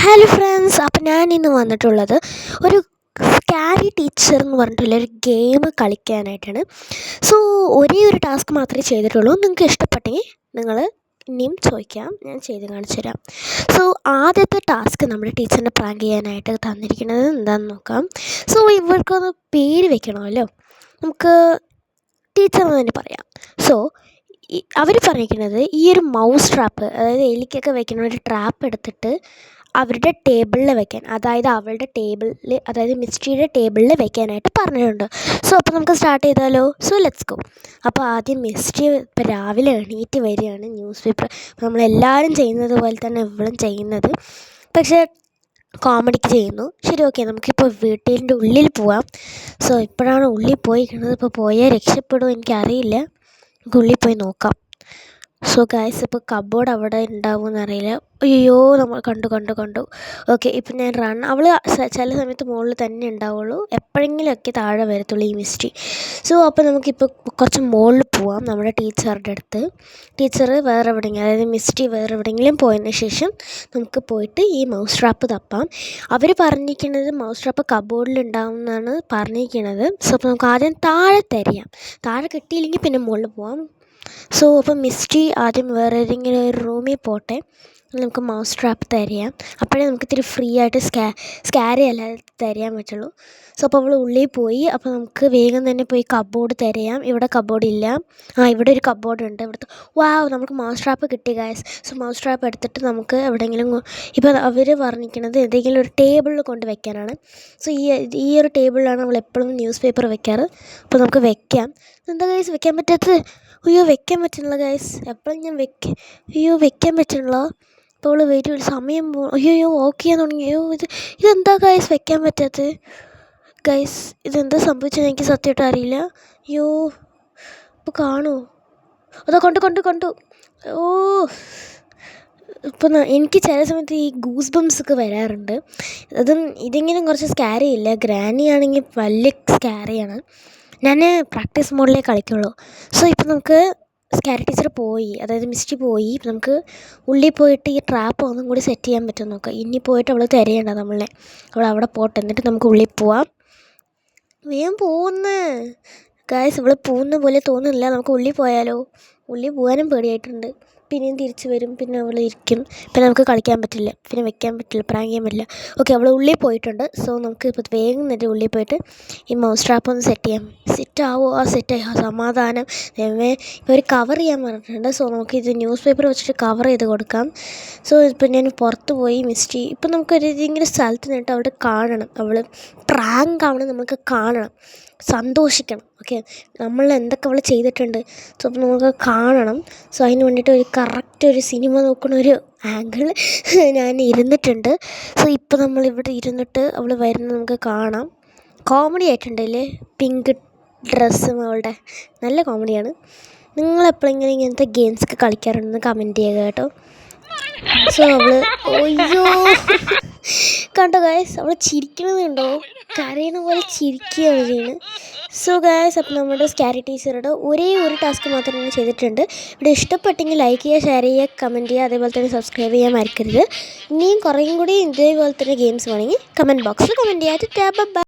Hello friends, അപ്പം ഞാൻ ഇന്ന് വന്നിട്ടുള്ളത് ഒരു സ്കാരി ടീച്ചർ എന്ന് പറഞ്ഞിട്ടുള്ള ഒരു ഗെയിം കളിക്കാനായിട്ടാണ്. സോ ഒരേ ഒരു ടാസ്ക് മാത്രമേ ചെയ്തിട്ടുള്ളൂ. നിങ്ങൾക്ക് ഇഷ്ടപ്പെട്ടെങ്കിൽ നിങ്ങൾ ഇനിയും ചോദിക്കാം, ഞാൻ ചെയ്ത് കാണിച്ചു തരാം. സോ ആദ്യത്തെ ടാസ്ക് നമ്മുടെ ടീച്ചറിനെ പ്രാങ്ക് ചെയ്യാനായിട്ട് തന്നിരിക്കുന്നത് എന്താണെന്ന് നോക്കാം. സോ ഇവർക്കൊന്ന് പേര് വെക്കണമല്ലോ, നമുക്ക് ടീച്ചർ എന്ന് തന്നെ പറയാം. സോ അവർ പറഞ്ഞിരിക്കുന്നത് ഈ ഒരു മൗസ് ട്രാപ്പ്, അതായത് എലിക്കൊക്കെ വെക്കുന്ന ഒരു ട്രാപ്പ് എടുത്തിട്ട് അവരുടെ ടേബിളിൽ വെക്കാൻ, അതായത് അവളുടെ ടേബിളിൽ, അതായത് മിസ്റ്റിയുടെ ടേബിളിൽ വെക്കാനായിട്ട് പറഞ്ഞിട്ടുണ്ട്. സോ അപ്പോൾ നമുക്ക് സ്റ്റാർട്ട് ചെയ്താലോ. So let's go. അപ്പോൾ ആദ്യം മിസ്റ്റി ഇപ്പോൾ രാവിലെ എണീറ്റ് വരികയാണ്. ന്യൂസ് പേപ്പർ നമ്മളെല്ലാവരും ചെയ്യുന്നത് പോലെ തന്നെ ഇവളും ചെയ്യുന്നത്, പക്ഷേ കോമഡിക്ക് ചെയ്യുന്നു. ശരി, ഓക്കെ, നമുക്കിപ്പോൾ വീട്ടിൻ്റെ ഉള്ളിൽ പോവാം. സോ ഇപ്പോഴാണ് ഉള്ളിൽ പോയിരിക്കുന്നത്. ഇപ്പോൾ പോയാൽ രക്ഷപ്പെടുമോ എനിക്കറിയില്ല. നമുക്ക് ഉള്ളിൽ പോയി നോക്കാം. സോ ഗായ്സ്, ഇപ്പോൾ കബോർഡ് അവിടെ ഉണ്ടാവുമെന്ന് അറിയില്ല. അയ്യോ, നമ്മൾ കണ്ടു. ഓക്കെ, ഇപ്പം ഞാൻ അവൾ ചില സമയത്ത് മുകളിൽ തന്നെ ഉണ്ടാവുള്ളൂ, എപ്പോഴെങ്കിലുമൊക്കെ താഴെ വരത്തുള്ളൂ ഈ മിസ്റ്റി. സോ അപ്പോൾ നമുക്കിപ്പോൾ കുറച്ച് മുകളിൽ പോവാം, നമ്മുടെ ടീച്ചറുടെ അടുത്ത്. ടീച്ചർ വേറെ എവിടെയെങ്കിലും, അതായത് മിസ്റ്റി വേറെ എവിടെയെങ്കിലും പോയതിന് ശേഷം നമുക്ക് പോയിട്ട് ഈ മൗസ് ട്രാപ്പ് തപ്പാം. അവർ പറഞ്ഞിരിക്കുന്നത് മൗസ് ട്രാപ്പ് കബോർഡിൽ ഉണ്ടാവും എന്നാണ് പറഞ്ഞിരിക്കുന്നത്. സോ അപ്പോൾ നമുക്ക് ആദ്യം താഴെ തിരയാം. താഴെ കിട്ടിയില്ലെങ്കിൽ പിന്നെ മുകളിൽ പോവാം. സോ അപ്പം മിസ്റ്റി ആദ്യം വേറെ ഏതെങ്കിലും ഒരു റൂമിൽ പോട്ടെ, നമുക്ക് മൗസ് ട്രാപ്പ് തിരയാം. അപ്പോഴേ നമുക്ക് ഇത്തിരി ഫ്രീ ആയിട്ട് സ്കാരി അല്ലാതെ തിരയാൻ പറ്റുള്ളൂ. സോ അപ്പോൾ അവൾ ഉള്ളിൽ പോയി. അപ്പോൾ നമുക്ക് വേഗം തന്നെ പോയി കബോർഡ് തിരയാം. ഇവിടെ കബോർഡ് ഇല്ല. ഇവിടെ ഒരു കബോർഡ് ഉണ്ട്. ഇവിടുത്തെ നമുക്ക് മൗസ് ട്രാപ്പ് കിട്ടി ഗായ്സ്. സോ മൗസ് ട്രാപ്പ് എടുത്തിട്ട് നമുക്ക് എവിടെയെങ്കിലും, ഇപ്പോൾ അവർ പറഞ്ഞിരിക്കുന്നത് എന്തെങ്കിലും ഒരു ടേബിളിൽ കൊണ്ട് വെക്കാനാണ്. സോ ഈ ഒരു ടേബിളിലാണ് നമ്മൾ എപ്പോഴും ന്യൂസ് പേപ്പർ വെക്കാറ്. അപ്പോൾ നമുക്ക് വെക്കാം. എന്താ ഗായ്സ് വെക്കാൻ പറ്റാത്തത്? അയ്യോ, വെക്കാൻ പറ്റുന്നില്ല ഗൈസ്. എപ്പോഴും ഞാൻ വെക്കാൻ പറ്റുന്നില്ല. അപ്പോൾ അവൾ വരും, സമയം അയ്യോ വോക്ക് ചെയ്യാൻ തുടങ്ങി. ഇതെന്താ ഗൈസ് വെക്കാൻ പറ്റാത്തത്? ഗൈസ്, ഇതെന്താ സംഭവിച്ചത് എനിക്ക് സത്യമായിട്ട് അറിയില്ല. അയ്യോ, ഇപ്പോൾ കാണുമോ? അതോ കണ്ടു. ഓ, ഇപ്പോൾ എനിക്ക് ചില സമയത്ത് ഈ ഗൂസ് ബംസ് ഒക്കെ വരാറുണ്ട്. ഇതിങ്ങനെ കുറച്ച് സ്കാരി ഇല്ല. ഗ്രാനി ആണെങ്കിൽ വലിയ സ്കാരിയാണ്. ഞാൻ പ്രാക്ടീസ് മോഡിലേ കളിക്കുള്ളൂ. സോ ഇപ്പോൾ നമുക്ക് സ്കാരി ടീച്ചർ പോയി, അതായത് മിസ്റ്റി പോയി. ഇപ്പം നമുക്ക് ഉള്ളിൽ പോയിട്ട് ഈ ട്രാപ്പ് ഒന്നും കൂടി സെറ്റ് ചെയ്യാൻ പറ്റും നോക്കാം. ഇനി പോയിട്ട് അവൾ തിരയണ്ട നമ്മളെ. അവൾ അവിടെ പോട്ടെ, എന്നിട്ട് നമുക്ക് ഉള്ളിൽ പോവാം. വേഗം പോകുന്ന ഗായ്സ്, അവൾ പോകുന്ന പോലെ തോന്നുന്നില്ല. നമുക്ക് ഉള്ളിൽ പോയാലോ? ഉള്ളിൽ പോകാനും പേടിയായിട്ടുണ്ട്. പിന്നെയും തിരിച്ച് വരും, പിന്നെ അവൾ ഇരിക്കും, പിന്നെ നമുക്ക് കളിക്കാൻ പറ്റില്ല, പിന്നെ വെക്കാൻ പറ്റില്ല, പ്രാങ്ക് ചെയ്യാൻ പറ്റില്ല. ഓക്കെ, അവൾ ഉള്ളിൽ പോയിട്ടുണ്ട്. സോ നമുക്ക് ഇപ്പോൾ വേഗം തന്നെ ഉള്ളിൽ പോയിട്ട് ഈ മൗസ് ട്രാപ്പ് ഒന്ന് സെറ്റ് ചെയ്യാം. സെറ്റാവോ? സെറ്റായി, സമാധാനം. ഇപ്പോൾ ഒരു കവർ ചെയ്യാൻ പറഞ്ഞിട്ടുണ്ട്. സോ നമുക്ക് ഇത് ന്യൂസ് പേപ്പർ വെച്ചിട്ട് കവർ ചെയ്ത് കൊടുക്കാം. സോ ഇപ്പം ഞാൻ പുറത്ത് പോയി മിസ്റ്റി, ഇപ്പം നമുക്കൊരു ഏതെങ്കിലും സ്ഥലത്ത് നിന്നിട്ട് അവിടെ കാണണം. അവൾ പ്രാങ്ക് ആവണം, നമുക്ക് കാണണം, സന്തോഷിക്കണം. ഓക്കെ, നമ്മൾ എന്തൊക്കെ അവൾ ചെയ്തിട്ടുണ്ട്. സോ അപ്പോൾ നമുക്ക് കാണണം. സോ അതിന് വേണ്ടിയിട്ട് ഒരു കറക്റ്റ് ഒരു സിനിമ നോക്കുന്ന ഒരു ആംഗിൾ ഞാൻ ഇരുന്നിട്ടുണ്ട്. സോ ഇപ്പോൾ നമ്മളിവിടെ ഇരുന്നിട്ട് അവൾ വരുന്നത് നമുക്ക് കാണാം. കോമഡി ആയിട്ടുണ്ടല്ലേ, പിങ്ക് ഡ്രസ്സും അവളുടെ, നല്ല കോമഡിയാണ്. നിങ്ങളെപ്പോഴെങ്കിലും ഇങ്ങനത്തെ ഗെയിംസൊക്കെ കളിക്കാറുണ്ടെന്ന് കമൻറ്റ് ചെയ്യുക കേട്ടോ. സോ അവൾ അയ്യോ കണ്ടോ ഗായ്സ്, അവൾ ചിരിക്കണതുണ്ടോ? കരയണ പോലെ ചിരിക്കുകയാണ് ചെയ്യുന്നത്. സോ ഗായ്സ്, അപ്പോൾ നമ്മുടെ സ്കാരി ടീച്ചറുടെ ഒരേ ഒരു ടാസ്ക് മാത്രമേ ഞാൻ ചെയ്തിട്ടുണ്ട്. ഇവിടെ ഇഷ്ടപ്പെട്ടെങ്കിൽ ലൈക്ക് ചെയ്യുക, ഷെയർ ചെയ്യുക, കമൻറ്റ് ചെയ്യുക, അതേപോലെ തന്നെ സബ്സ്ക്രൈബ് ചെയ്യാൻ മറക്കരുത്. ഇനിയും കുറേയും കൂടി ഇതേപോലെ തന്നെ ഗെയിംസ് വേണമെങ്കിൽ കമൻറ്റ് ബോക്സിൽ കമൻറ്റ് ചെയ്യാം.